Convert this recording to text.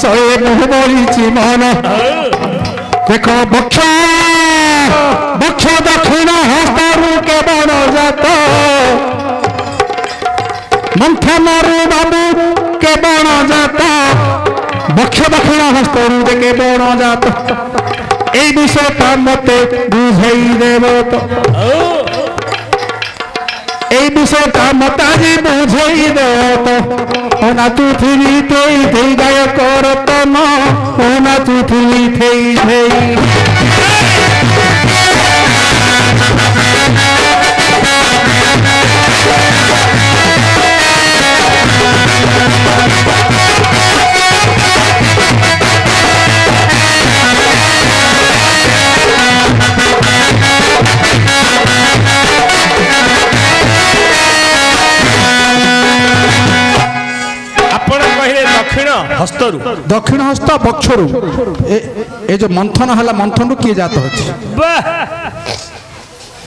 বিষয়ে মোহ বলিছি মন দেখো বক্ষ বক্ষ দক্ষিণ হস্তরু কেবল জাত মন্থনরু বাবু কেবল জাত বক্ষ দক্ষিণ হস্তরু কেবল জাত এই বিষয়টা মতে বুঝাই দেব তো এই বিষয়টা মতাজি বুঝাই দেব তো ওনা তুথিলি থেই থেই গায় করত না ওনা তুথিলি থেই থেই हस्तरु दक्षिण हस्त बक्षरु ए जो मंथन हला मंथन किए जात अछि